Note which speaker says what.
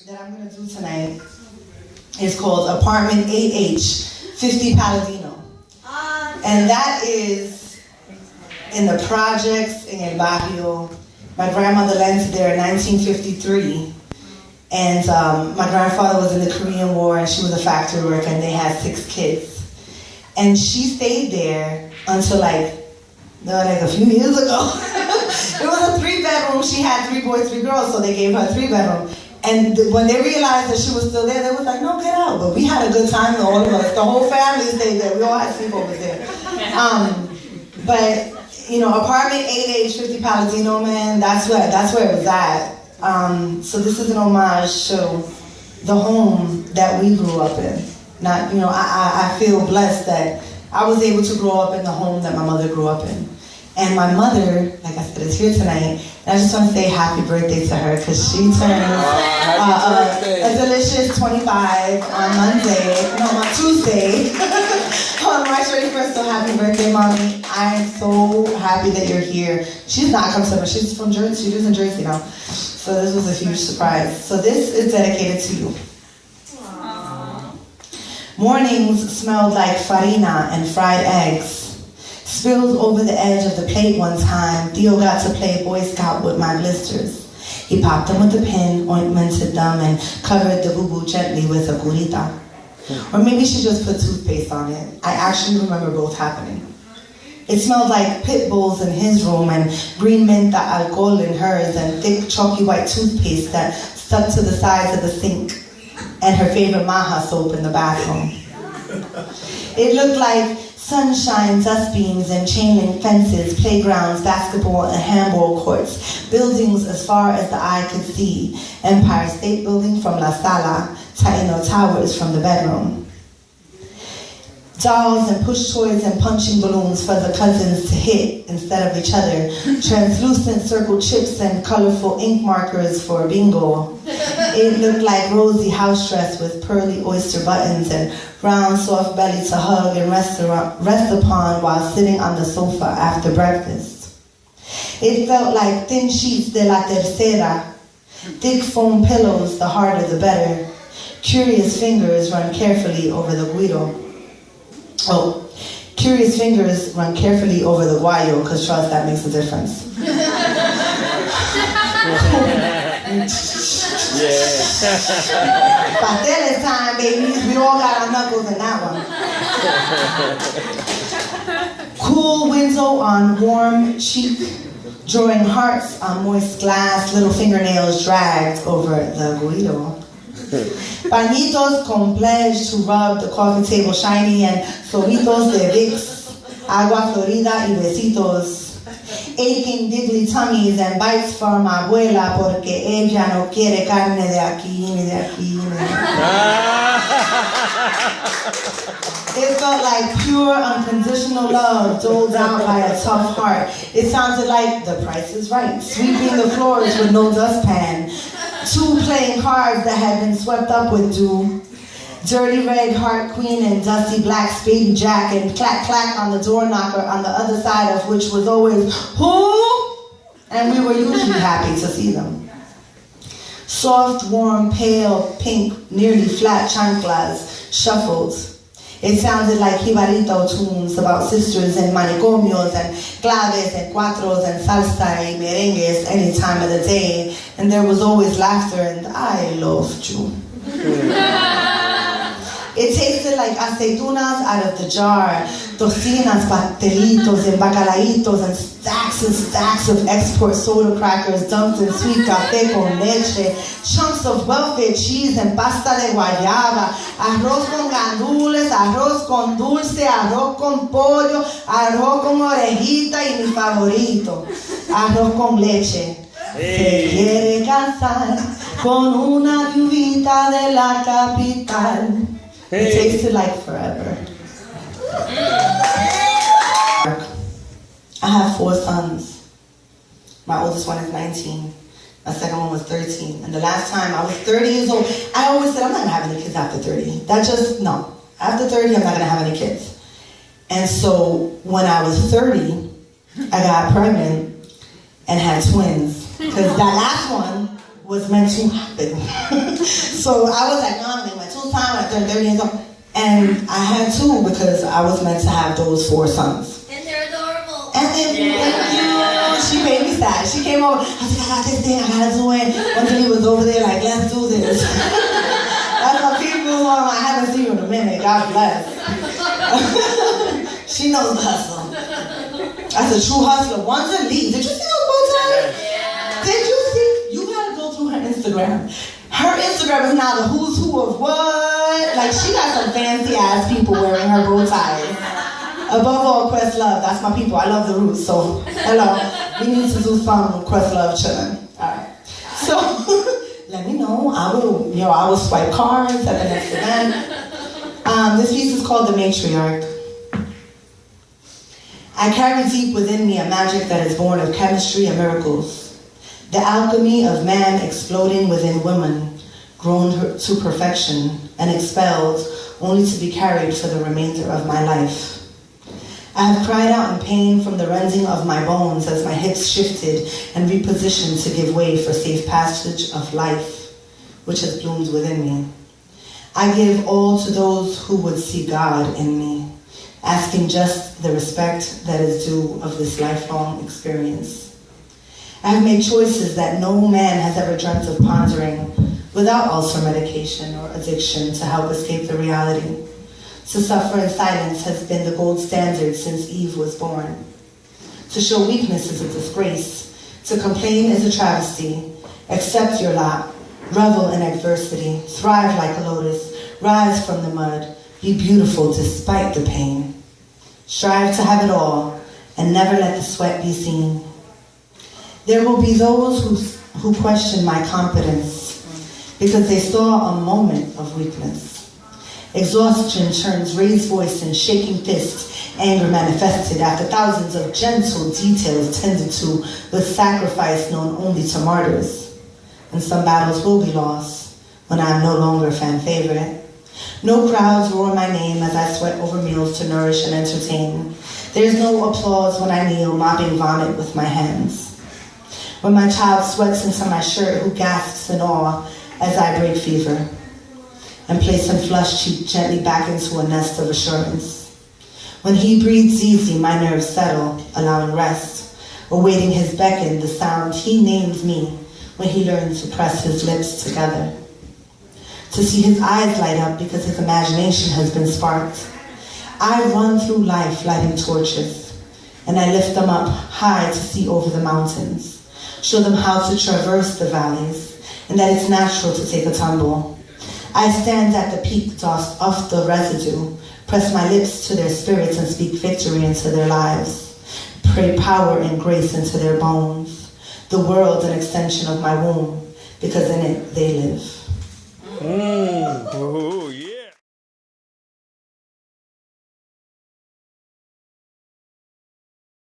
Speaker 1: that I'm going to do tonight is called Apartment 8H, 50 Paladino. And that is in the projects in El Barrio. My grandmother landed there in 1953. And my grandfather was in the Korean War, and she was a factory worker, and they had 6 kids. And she stayed there until like a few years ago. It was a 3-bedroom. She had 3 boys, 3 girls, so they gave her a 3-bedroom. And when they realized that she was still there, they was like, no, get out. But we had a good time, all of us. The whole family stayed there. We all had sleepovers there. But, you know, apartment 8H, 50 Paladino, man, that's where it was at. So this is an homage to the home that we grew up in. Not, you know, I feel blessed that I was able to grow up in the home that my mother grew up in. And my mother, like I said, is here tonight. And I just want to say happy birthday to her because she turns a delicious 25 on Tuesday, on March 31st. So happy birthday, Mommy. I'm so happy that you're here. She's not from Summer. She's from Jersey. She lives in Jersey now. So this was a huge surprise. So this is dedicated to you. Mornings smelled like farina and fried eggs. Spilled over the edge of the plate one time, Theo got to play Boy Scout with my blisters. He popped them with a pin, ointmented them, and covered the boo-boo gently with a curita. Or maybe she just put toothpaste on it. I actually remember both happening. It smelled like pit bulls in his room, and green menta alcohol in hers, and thick chalky white toothpaste that stuck to the sides of the sink, and her favorite Maha soap in the bathroom. It looked like sunshine, dust beams, and chain link fences, playgrounds, basketball and handball courts, buildings as far as the eye could see, Empire State Building from La Sala, Taino Towers from the bedroom. Dolls and push toys and punching balloons for the cousins to hit instead of each other, translucent circle chips and colorful ink markers for bingo. It looked like rosy house dress with pearly oyster buttons and round soft belly to hug and rest upon while sitting on the sofa after breakfast. It felt like thin sheets de la tercera, thick foam pillows, the harder the better. Curious fingers run carefully over the guido. Oh, curious fingers run carefully over the guayo, because trust, that makes a difference. Pasteles time, babies. We all got our knuckles in that one. Cool window on warm cheek, drawing hearts on moist glass, little fingernails dragged over the guido. Pañitos con pledge to rub the coffee table shiny, and sobitos de Vicks, agua florida y besitos. Aching diggly tummies and bites from abuela porque ella no quiere carne de aquí ni de aquí. It felt like pure unconditional love doled out by a tough heart. It sounded like The Price is Right, sweeping the floors with no dustpan. 2 playing cards that had been swept up with dew. Dirty red heart queen and dusty black spady jack, and clack clack on the door knocker on the other side of which was always, who? And we were usually happy to see them. Soft, warm, pale, pink, nearly flat chanclas shuffled. It sounded like jibarito tunes about sisters and manicomios and claves and cuatros and salsa y merengues any time of the day. And there was always laughter, and I loved you. It tasted like aceitunas out of the jar, tocinas, pastelitos, and bacalaitos, and stacks of export soda crackers dumped in sweet café con leche, chunks of welfare cheese and pasta de guayaba, arroz con gandules, arroz con dulce, arroz con pollo, arroz con orejita y mi favorito, arroz con leche. Se quiere casar con una viuvita de la capital. It tasted like forever. I have 4 sons. My oldest one is 19. My second one was 13. And the last time I was 30 years old, I always said, I'm not gonna have any kids after 30. No. After 30, I'm not gonna have any kids. And so when I was 30, I got pregnant and had twins. Because that last one was meant to happen. So I was like, no, I'm gonna make my 2 times at 30 years old. And I had 2 because I was meant to have those 4 sons.
Speaker 2: And they're adorable.
Speaker 1: And thank you. She made me sad. She came over. I was like, I got this thing, I gotta do it. One day he was over there like, let's do this. That's what people are. I haven't seen you in a minute. God bless. She knows the hustle. That's a true hustler. Once a lead. Did you see those bow ties? Yeah. Did you see? You gotta go through her Instagram. Her Instagram is now the who's who of what? Like, she got some fancy ass people wearing her bow ties. Above all, Questlove. That's my people. I love the roots. So, hello. We need to do some Questlove chilling. Alright. So, let me know. I will swipe cards at the next event. This piece is called The Matriarch. I carry deep within me a magic that is born of chemistry and miracles. The alchemy of man exploding within woman, grown to perfection and expelled only to be carried for the remainder of my life. I have cried out in pain from the rending of my bones as my hips shifted and repositioned to give way for safe passage of life, which has bloomed within me. I give all to those who would see God in me, asking just the respect that is due of this lifelong experience. I have made choices that no man has ever dreamt of pondering without ulcer medication or addiction to help escape the reality. To suffer in silence has been the gold standard since Eve was born. To show weakness is a disgrace. To complain is a travesty. Accept your lot. Revel in adversity. Thrive like a lotus. Rise from the mud. Be beautiful despite the pain. Strive to have it all and never let the sweat be seen. There will be those who question my competence because they saw a moment of weakness. Exhaustion turns raised voice and shaking fist, anger manifested after thousands of gentle details tended to with sacrifice known only to martyrs. And some battles will be lost when I am no longer fan favorite. No crowds roar my name as I sweat over meals to nourish and entertain. There is no applause when I kneel, mopping vomit with my hands. When my child sweats into my shirt, who gasps in awe as I break fever and place him flushed cheek gently back into a nest of assurance. When he breathes easy, my nerves settle, allowing rest, awaiting his beckon, the sound he names me when he learns to press his lips together. To see his eyes light up because his imagination has been sparked. I run through life lighting torches, and I lift them up high to see over the mountains, show them how to traverse the valleys, and that it's natural to take a tumble. I stand at the peak, tossed off the residue, press my lips to their spirits and speak victory into their lives, pray power and grace into their bones, the world an extension of my womb, because in it they live.